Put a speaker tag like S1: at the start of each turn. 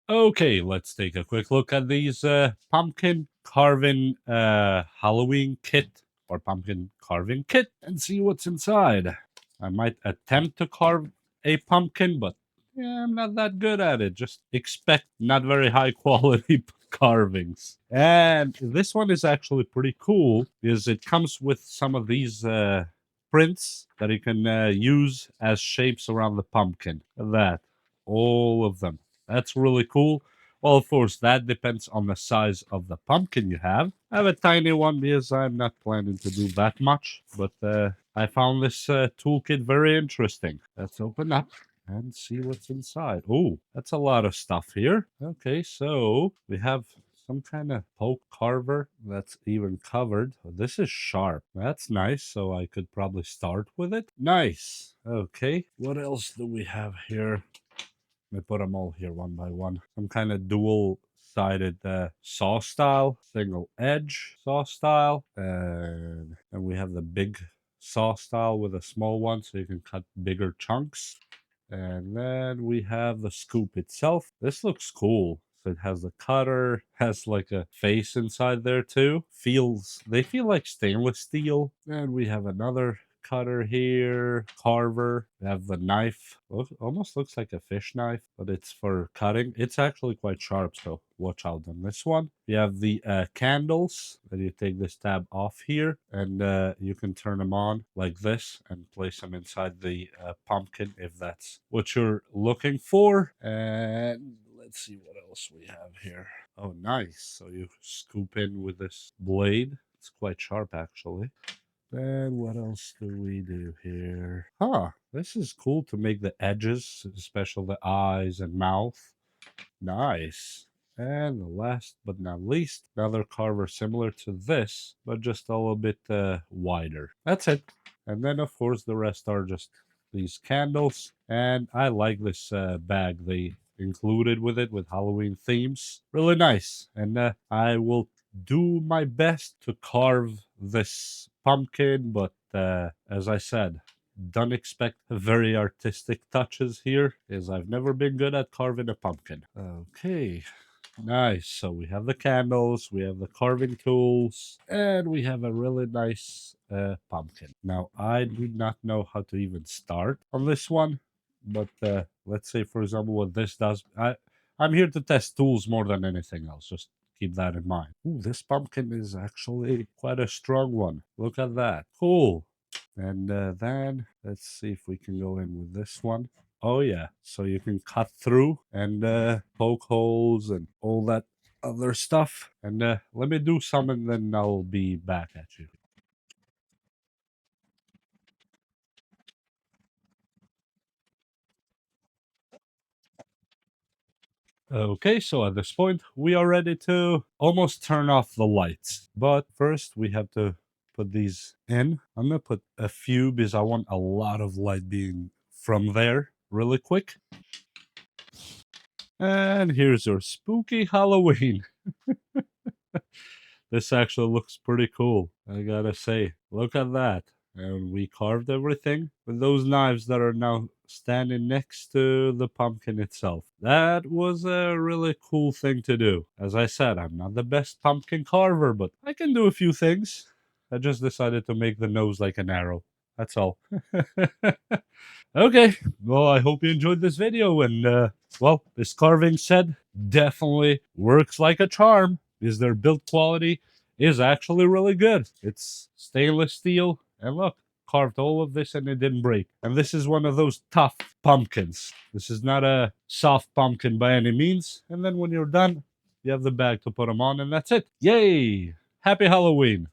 S1: Okay, let's take a quick look at these pumpkin carving Halloween kit or pumpkin carving kit and see what's inside. I might attempt to carve a pumpkin, but yeah, I'm not that good at it. Just expect not very high quality carvings. And this one is actually pretty cool because it comes with some of these prints that you can use as shapes around the pumpkin. Look at that. All of them. That's really cool. Well, of course, that depends on the size of the pumpkin you have. I have a tiny one because I'm not planning to do that much, but I found this toolkit very interesting. Let's open up and see what's inside. Oh, that's a lot of stuff here. Okay, so we have some kind of poke carver that's even covered. Oh, this is sharp. That's nice. So I could probably start with it. Nice. Okay. What else do we have here? Let me put them all here one by one. Some kind of dual-sided saw style, single edge saw style, and then we have the big saw style with a small one, so you can cut bigger chunks. And then we have the scoop itself. This looks cool. So it has the cutter, has like a face inside there too. They feel like stainless steel. And we have another cutter here, carver. We have the knife. Almost looks like a fish knife, but it's for cutting. It's actually quite sharp, so watch out on this one. We have the candles, and you take this tab off here, and you can turn them on like this and place them inside the pumpkin if that's what you're looking for. And let's see what else we have here. Oh, nice. So you scoop in with this blade. It's quite sharp, actually. Then what else do we do here? Huh, this is cool to make the edges, especially the eyes and mouth. Nice. And the last but not least, another carver similar to this, but just a little bit wider. That's it. And then, of course, the rest are just these candles. And I like this bag they included with it with Halloween themes. Really nice. And I will do my best to carve this pumpkin, but as I said, don't expect very artistic touches here, as I've never been good at carving a pumpkin. Okay, nice. So we have the candles, we have the carving tools, and we have a really nice pumpkin. Now, I do not know how to even start on this one, but let's say, for example, what this does. I'm here to test tools more than anything else. Just keep that in mind. Ooh, this pumpkin is actually quite a strong one. Look at that. Cool. And then let's see if we can go in with this one. Oh yeah, so you can cut through and poke holes and all that other stuff. And let me do some and then I'll be back at you. Okay, so at this point, we are ready to almost turn off the lights. But first, we have to put these in. I'm going to put a few because I want a lot of light being from there really quick. And here's your spooky Halloween. This actually looks pretty cool, I gotta say. Look at that. And we carved everything with those knives that are now standing next to the pumpkin itself. That was a really cool thing to do. As I said, I'm not the best pumpkin carver, but I can do a few things. I just decided to make the nose like an arrow. That's all. Okay, well, I hope you enjoyed this video. And, well, this carving set definitely works like a charm because their build quality is actually really good. It's stainless steel. And look, carved all of this and it didn't break. And this is one of those tough pumpkins. This is not a soft pumpkin by any means. And then when you're done, you have the bag to put them on, and that's it. Yay! Happy Halloween!